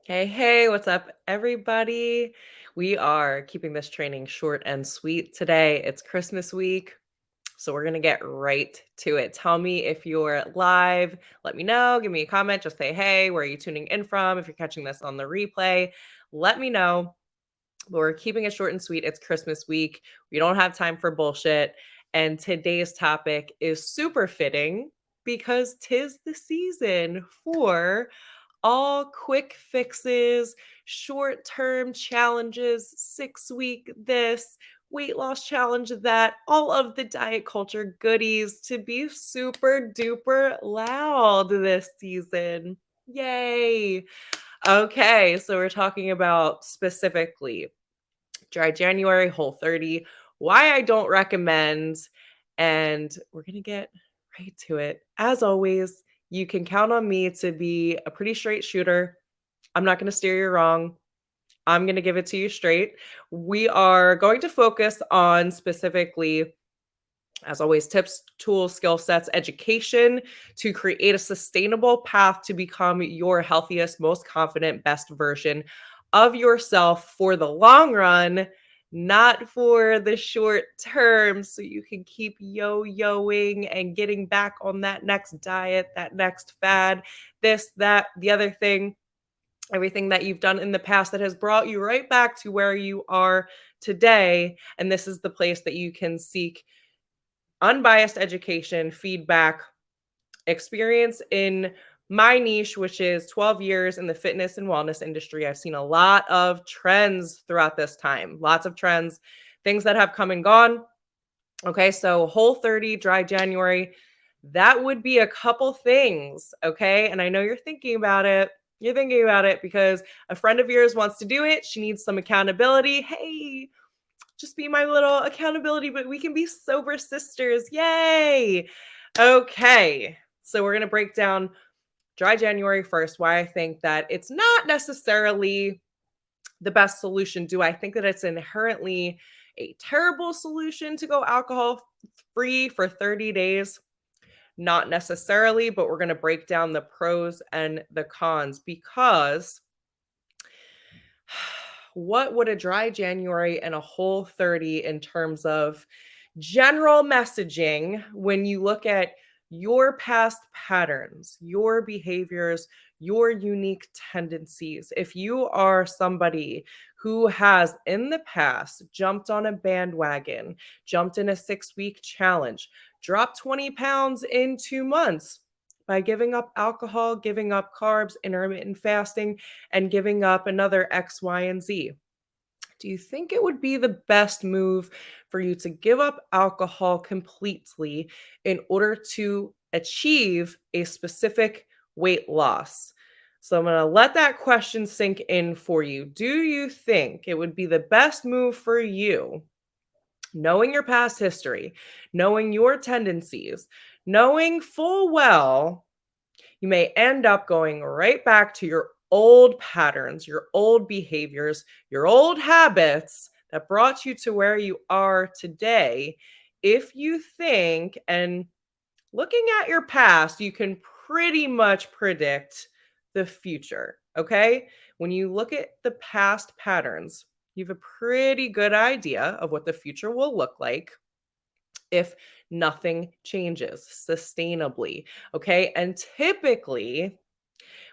Hey, hey, what's up, everybody? We are keeping this training short and sweet today. It's Christmas week, so we're going to get right to it. Tell me if you're live. Let me know. Give me a comment. Just say, hey, where are you tuning in from? If you're catching this on the replay, let me know. But we're keeping it short and sweet. It's Christmas week. We don't have time for bullshit. And today's topic is super fitting because 'tis the season for all quick fixes, short term challenges, 6 week this, weight loss challenge that, all of the diet culture goodies to be super duper loud this season. Yay. Okay, so we're talking about specifically Dry January, Whole30, why I don't recommend, and we're going to get right to it. As always, you can count on me to be a pretty straight shooter. I'm not going to steer you wrong. I'm going to give it to you straight. We are going to focus on specifically, as always, tips, tools, skill sets, education to create a sustainable path to become your healthiest, most confident, best version of yourself for the long run, not for the short term. So you can keep yo-yoing and getting back on that next diet, that next fad, this, that, the other thing, everything that you've done in the past that has brought you right back to where you are today. And this is the place that you can seek unbiased education, feedback, experience in my niche, which is 12 years in the fitness and wellness industry. I've seen a lot of trends throughout this time, lots of trends, things that have come and gone. Okay, so Whole30, Dry January, that would be a couple things. Okay, and I know you're thinking about it. You're thinking about it because a friend of yours wants to do it. She needs some accountability. Hey, just be my little accountability, but we can be sober sisters. Yay. Okay. So we're going to break down Dry January first, why I think that it's not necessarily the best solution. Do I think that it's inherently a terrible solution to go alcohol free for 30 days? Not necessarily, but we're going to break down the pros and the cons because what would a dry January and a Whole30 in terms of general messaging when you look at your past patterns, your behaviors, your unique tendencies? If you are somebody who has in the past jumped on a bandwagon, jumped in a 6 week challenge, dropped 20 pounds in 2 months by giving up alcohol, giving up carbs, intermittent fasting, and giving up another X, Y, and Z. Do you think it would be the best move for you to give up alcohol completely in order to achieve a specific weight loss? So I'm going to let that question sink in for you. Do you think it would be the best move for you, knowing your past history, knowing your tendencies, knowing full well you may end up going right back to your old patterns, your old behaviors, your old habits that brought you to where you are today? If you think and looking at your past, you can pretty much predict the future. Okay. When you look at the past patterns, you have a pretty good idea of what the future will look like if nothing changes sustainably. Okay. And typically,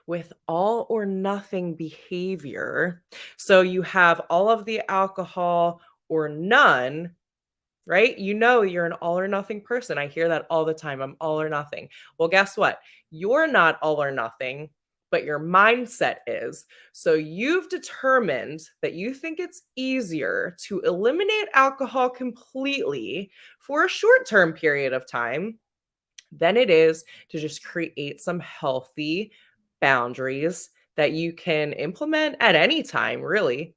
with all or nothing behavior, so you have all of the alcohol or none, right? You know, you're an all or nothing person. I hear that all the time. I'm all or nothing. Well, guess what? You're not all or nothing, but your mindset is. So you've determined that you think it's easier to eliminate alcohol completely for a short term period of time than it is to just create some healthy boundaries that you can implement at any time, really.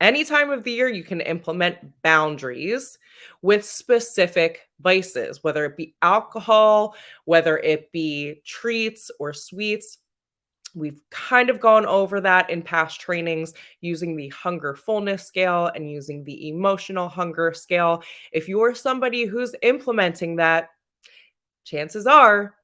Any time of the year, you can implement boundaries with specific vices, whether it be alcohol, whether it be treats or sweets. We've kind of gone over that in past trainings using the hunger fullness scale and using the emotional hunger scale. If you're somebody who's implementing that, chances are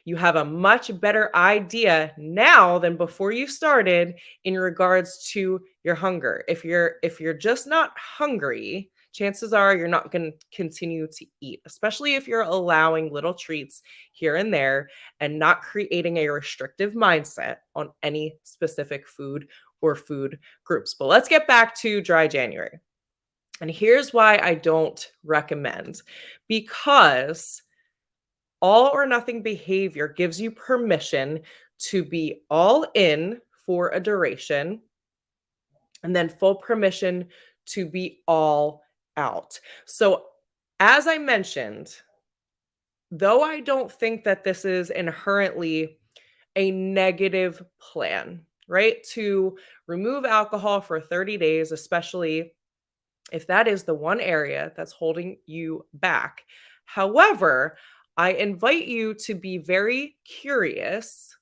You have a much better idea now than before you started in regards to your hunger. If you're just not hungry, chances are you're not going to continue to eat, especially if you're allowing little treats here and there and not creating a restrictive mindset on any specific food or food groups. But let's get back to dry January. And here's why I don't recommend, because all or nothing behavior gives you permission to be all in for a duration and then full permission to be all out. So, as I mentioned, though I don't think that this is inherently a negative plan, right? To remove alcohol for 30 days, especially if that is the one area that's holding you back. However, I invite you to be very curious.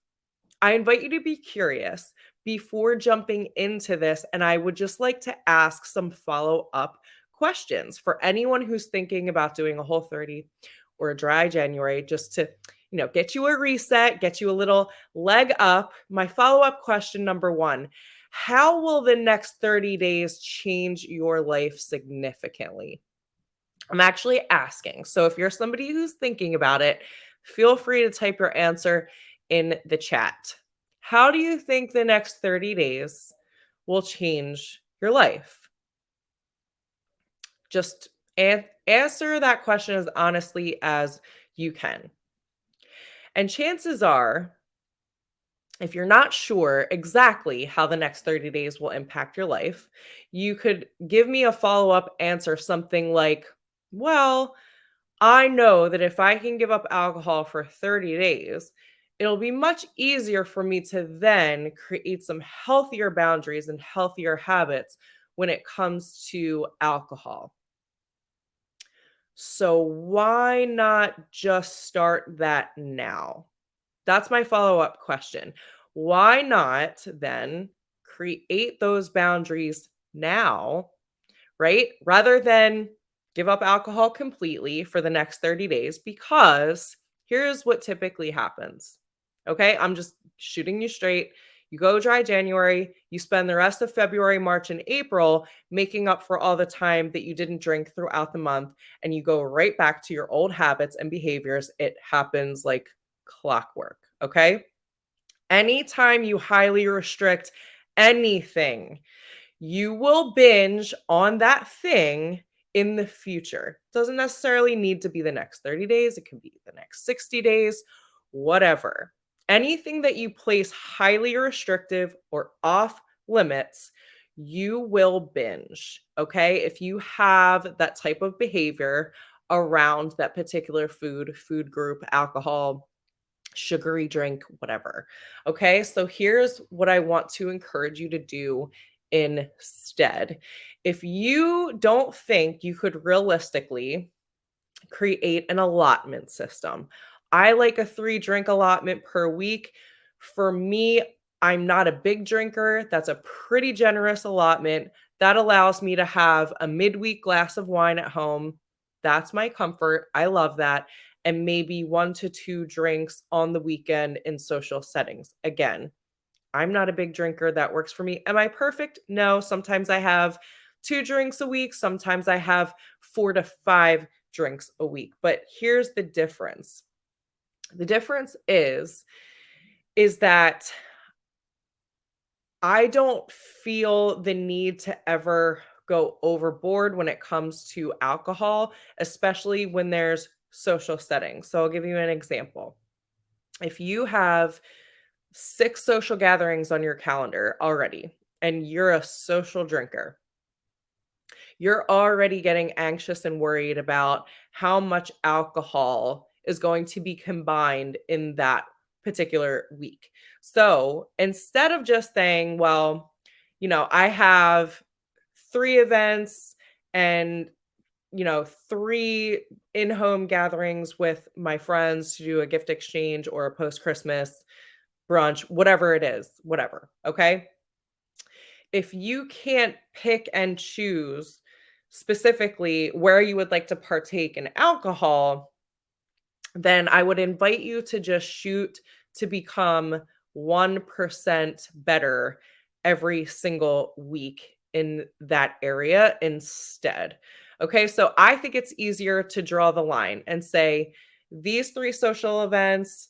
I invite you to be curious before jumping into this. And I would just like to ask some follow up questions for anyone who's thinking about doing a Whole30 or a dry January, just to get you a reset, get you a little leg up. My follow up question number one: how will the next 30 days change your life significantly? I'm actually asking. So if you're somebody who's thinking about it, feel free to type your answer in the chat. How do you think the next 30 days will change your life? Just answer that question as honestly as you can. And chances are, if you're not sure exactly how the next 30 days will impact your life, you could give me a follow up answer, something like, well, I know that if I can give up alcohol for 30 days, it'll be much easier for me to then create some healthier boundaries and healthier habits when it comes to alcohol. So, why not just start that now? That's my follow up question. Why not then create those boundaries now, right? Rather than give up alcohol completely for the next 30 days, because here's what typically happens. Okay. I'm just shooting you straight. You go dry January, you spend the rest of February, March, and April making up for all the time that you didn't drink throughout the month, and you go right back to your old habits and behaviors. It happens like clockwork. Okay. Anytime you highly restrict anything, you will binge on that thing in the future. Doesn't necessarily need to be the next 30 days, it can be the next 60 days, whatever. Anything that you place highly restrictive or off limits, you will binge. Okay. If you have that type of behavior around that particular food group, alcohol, sugary drink, whatever. Okay. So here's what I want to encourage you to do instead. If you don't think you could realistically create an allotment system, I like a 3 drink allotment per week. For me, I'm not a big drinker. That's a pretty generous allotment. That allows me to have a midweek glass of wine at home. That's my comfort. I love that. And maybe 1 to 2 drinks on the weekend in social settings. Again, I'm not a big drinker. That works for me. Am I perfect? No. Sometimes I have 2 drinks a week. Sometimes I have 4 to 5 drinks a week. But here's the difference. The difference is that I don't feel the need to ever go overboard when it comes to alcohol, especially when there's social settings. So I'll give you an example. If you have 6 social gatherings on your calendar already and you're a social drinker, you're already getting anxious and worried about how much alcohol is going to be combined in that particular week. So instead of just saying, well, I have 3 events and 3 in-home gatherings with my friends to do a gift exchange or a post-Christmas brunch, whatever it is, whatever. Okay. If you can't pick and choose specifically where you would like to partake in alcohol, then I would invite you to just shoot to become 1% better every single week in that area instead. Okay, so I think it's easier to draw the line and say, these three social events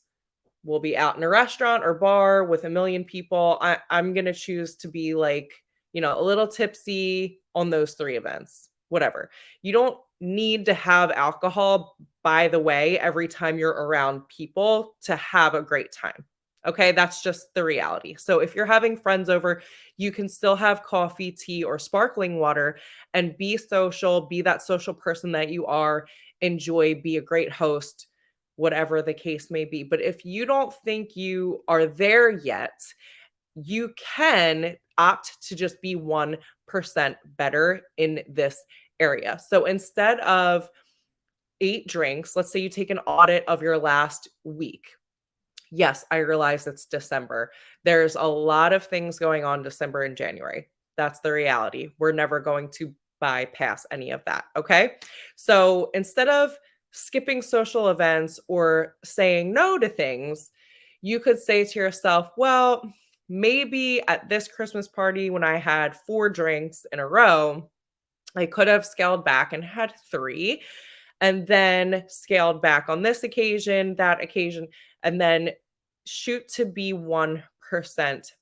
will be out in a restaurant or bar with a million people. I'm going to choose to be like, a little tipsy on those three events, whatever. You don't need to have alcohol, by the way, every time you're around people to have a great time. Okay, that's just the reality. So if you're having friends over, you can still have coffee, tea, or sparkling water and be social, be that social person that you are, enjoy, be a great host, whatever the case may be. But if you don't think you are there yet, you can opt to just be 1% better in this area. So instead of 8 drinks, let's say you take an audit of your last week. Yes, I realize it's December. There's a lot of things going on December and January. That's the reality. We're never going to bypass any of that. Okay. So instead of skipping social events or saying no to things, you could say to yourself, well, maybe at this Christmas party when I had 4 drinks in a row, I could have scaled back and had 3 and then scaled back on this occasion, that occasion, and then shoot to be 1%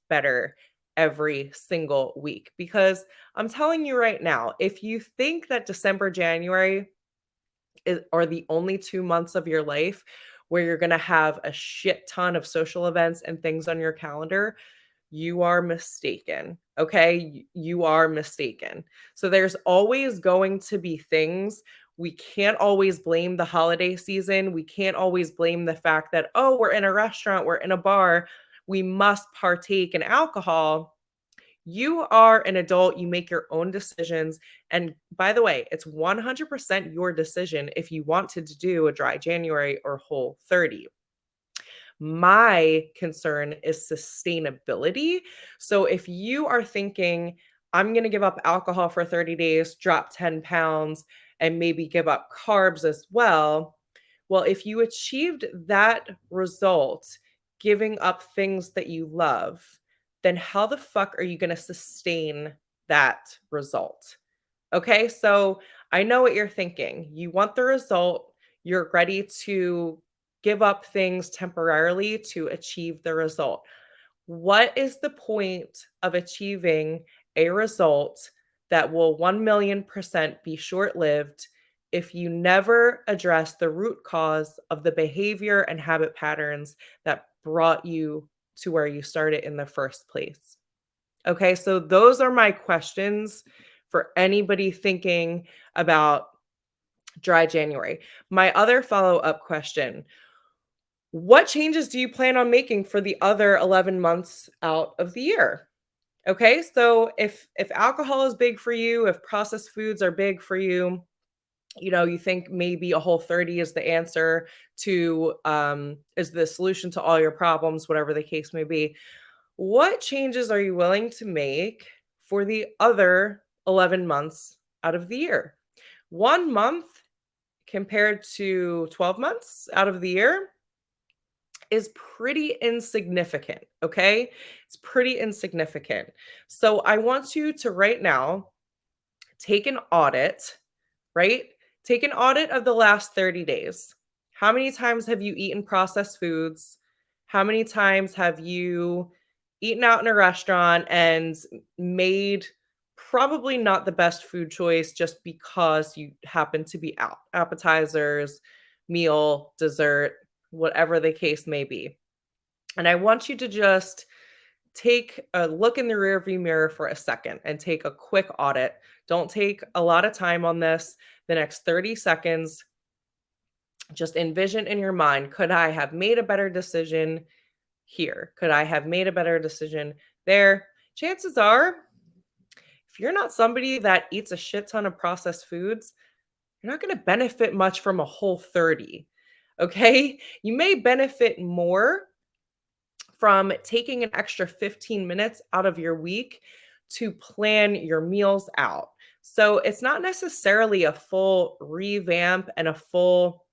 better every single week. Because I'm telling you right now, if you think that December, January are the only 2 months of your life where you're going to have a shit ton of social events and things on your calendar, you are mistaken. Okay. You are mistaken. So there's always going to be things. We can't always blame the holiday season. We can't always blame the fact that, oh, we're in a restaurant, we're in a bar, we must partake in alcohol. You are an adult, you make your own decisions. And by the way, it's 100% your decision if you want to do a dry January or Whole30. My concern is sustainability. So if you are thinking, I'm going to give up alcohol for 30 days, drop 10 pounds, and maybe give up carbs as well. Well, if you achieved that result, giving up things that you love, then how the fuck are you going to sustain that result? Okay, so I know what you're thinking. You want the result, you're ready to give up things temporarily to achieve the result. What is the point of achieving a result that will 1,000,000% be short lived if you never address the root cause of the behavior and habit patterns that brought you to where you started in the first place? Okay, so those are my questions for anybody thinking about dry January. My other follow up question: what changes do you plan on making for the other 11 months out of the year? Okay, so if alcohol is big for you, if processed foods are big for you, you think maybe a Whole30 is the answer to is the solution to all your problems, whatever the case may be. What changes are you willing to make for the other 11 months out of the year? 1 month compared to 12 months out of the year is pretty insignificant. Okay. It's pretty insignificant. So I want you to right now take an audit, right? Take an audit of the last 30 days. How many times have you eaten processed foods? How many times have you eaten out in a restaurant and made probably not the best food choice just because you happen to be out? Appetizers, meal, dessert, whatever the case may be. And I want you to just take a look in the rearview mirror for a second and take a quick audit. Don't take a lot of time on this. The next 30 seconds, just envision in your mind, could I have made a better decision here? Could I have made a better decision there? Chances are, if you're not somebody that eats a shit ton of processed foods, you're not going to benefit much from a Whole30. Okay. You may benefit more from taking an extra 15 minutes out of your week to plan your meals out. So it's not necessarily a full revamp and a full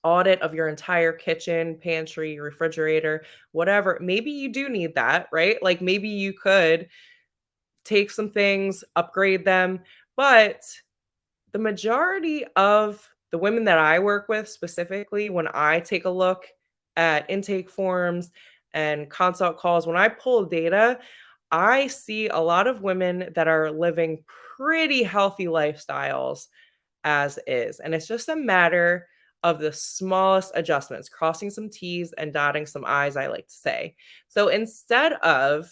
audit of your entire kitchen, pantry, refrigerator, whatever. Maybe you do need that, right? Like maybe you could take some things, upgrade them, but the majority of the women that I work with specifically, when I take a look at intake forms and consult calls, when I pull data, I see a lot of women that are living pretty healthy lifestyles as is. And it's just a matter of the smallest adjustments, crossing some T's and dotting some I's, I like to say. So instead of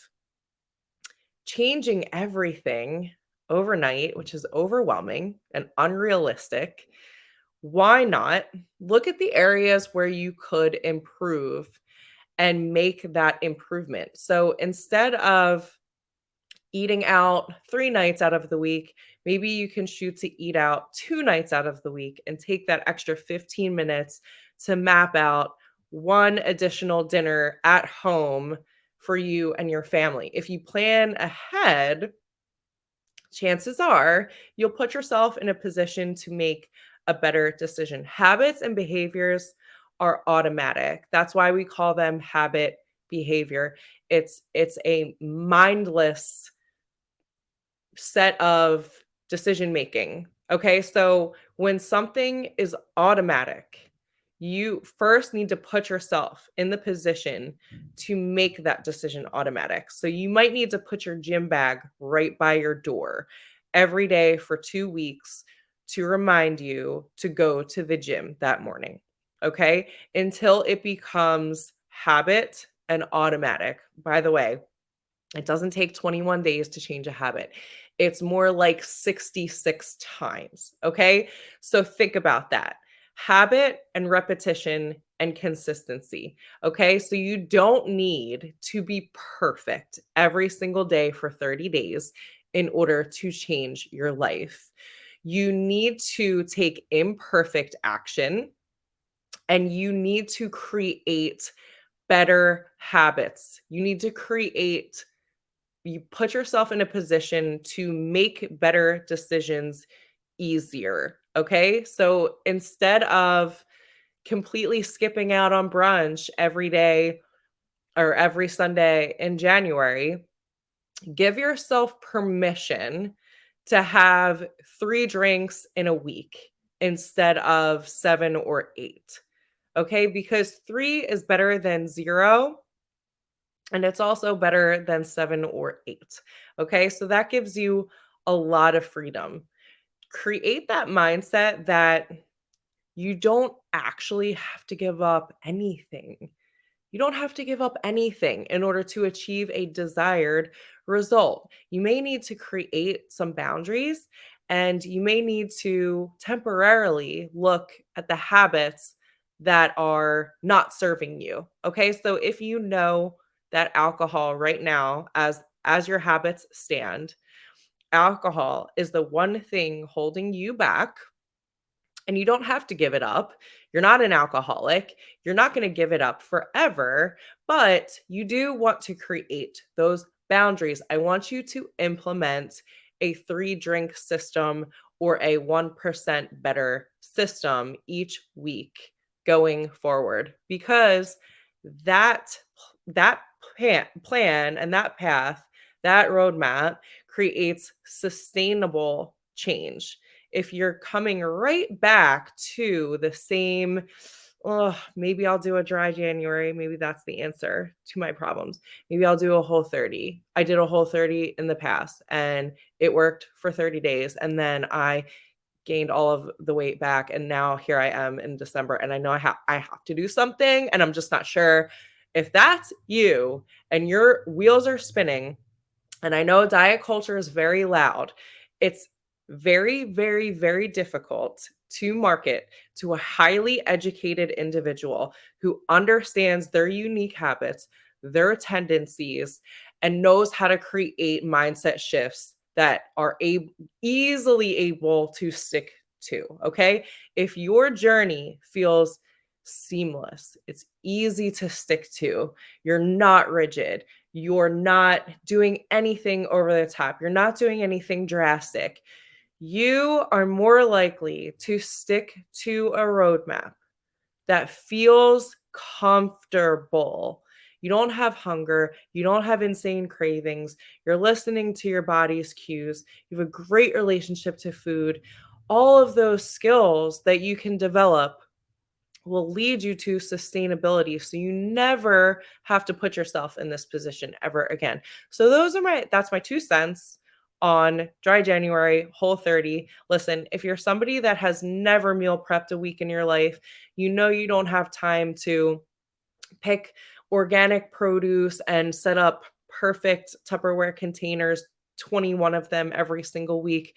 changing everything overnight, which is overwhelming and unrealistic, why not look at the areas where you could improve and make that improvement? So instead of eating out 3 nights out of the week, maybe you can shoot to eat out 2 nights out of the week and take that extra 15 minutes to map out one additional dinner at home for you and your family. If you plan ahead, chances are you'll put yourself in a position to make a better decision. Habits and behaviors are automatic. That's why we call them habit behavior. It's a mindless set of decision making. Okay. So when something is automatic, you first need to put yourself in the position to make that decision automatic. So you might need to put your gym bag right by your door every day for 2 weeks to remind you to go to the gym that morning. Okay. Until it becomes habit and automatic. By the way, it doesn't take 21 days to change a habit. It's more like 66 times. Okay. So think about that habit and repetition and consistency. Okay. So you don't need to be perfect every single day for 30 days in order to change your life. You need to take imperfect action and you need to create better habits. You need to create you put yourself in a position to make better decisions easier. Okay. So instead of completely skipping out on brunch every day or every Sunday in January, give yourself permission to have 3 drinks in a week instead of 7 or 8. Okay. Because 3 is better than 0 and it's also better than 7 or 8. Okay. So that gives you a lot of freedom. Create that mindset that you don't actually have to give up anything. You don't have to give up anything in order to achieve a desired result. You may need to create some boundaries and you may need to temporarily look at the habits that are not serving you. Okay? So if you know that alcohol right now as your habits stand, alcohol is the one thing holding you back and you don't have to give it up. You're not an alcoholic. You're not going to give it up forever, but you do want to create those boundaries. I want you to implement a 3 drink system or a 1% better system each week going forward because that that plan and that path, that roadmap creates sustainable change. If you're coming right back to the same, oh, maybe I'll do a dry January. Maybe that's the answer to my problems. Maybe I'll do a Whole30. I did a Whole30 in the past and it worked for 30 days. And then I gained all of the weight back. And now here I am in December. And I know I have to do something. And I'm just not sure if that's you and your wheels are spinning and I know diet culture is very loud. It's very, very, very difficult to market to a highly educated individual who understands their unique habits, their tendencies, and knows how to create mindset shifts that are easily able to stick to. Okay. If your journey feels seamless, it's easy to stick to, you're not rigid, you're not doing anything over the top. You're not doing anything drastic. You are more likely to stick to a roadmap that feels comfortable. You don't have hunger, you don't have insane cravings, you're listening to your body's cues, you have a great relationship to food. All of those skills that you can develop will lead you to sustainability so you never have to put yourself in this position ever again. So that's my 2 cents on dry January, Whole30. Listen, if you're somebody that has never meal prepped a week in your life, you know you don't have time to pick organic produce and set up perfect Tupperware containers, 21 of them every single week.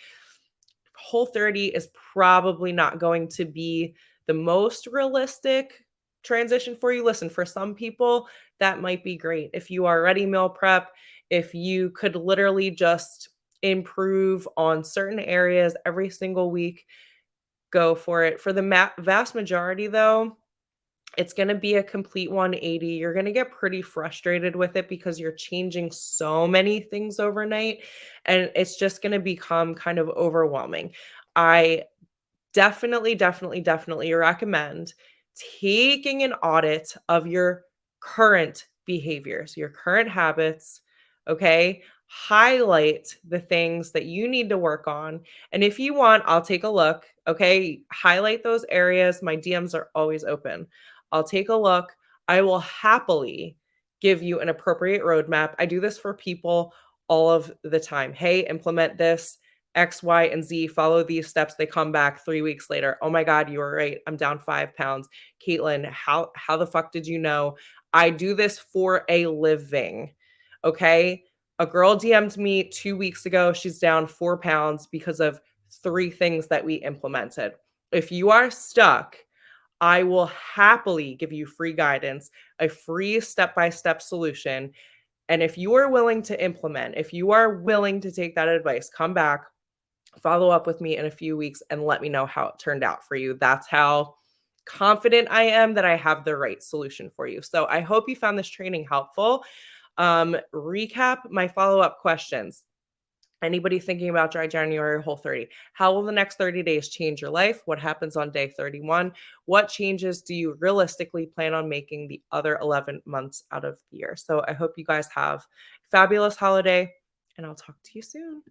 Whole30 is probably not going to be the most realistic transition for you. Listen, for some people, that might be great. If you are ready meal prep, if you could literally just improve on certain areas every single week, go for it. For the vast majority, though, it's going to be a complete 180. You're going to get pretty frustrated with it because you're changing so many things overnight, and it's just going to become kind of overwhelming. I definitely recommend taking an audit of your current behaviors, your current habits, okay? Highlight the things that you need to work on. And if you want, I'll take a look, okay? Highlight those areas. My DMs are always open. I'll take a look. I will happily give you an appropriate roadmap. I do this for people all of the time. Hey, implement this X, Y, and Z, follow these steps. They come back 3 weeks later. Oh my God, you were right. I'm down 5 pounds. Caitlin, how the fuck did you know? I do this for a living. Okay. A girl DM'd me 2 weeks ago. She's down 4 pounds because of 3 things that we implemented. If you are stuck, I will happily give you free guidance, a free step-by-step solution. And if you are willing to implement, if you are willing to take that advice, come back, follow up with me in a few weeks and let me know how it turned out for you. That's how confident I am that I have the right solution for you. So I hope you found this training helpful. Recap my follow up questions. Anybody thinking about dry January or Whole30? How will the next 30 days change your life? What happens on day 31? What changes do you realistically plan on making the other 11 months out of the year? So I hope you guys have a fabulous holiday, and I'll talk to you soon.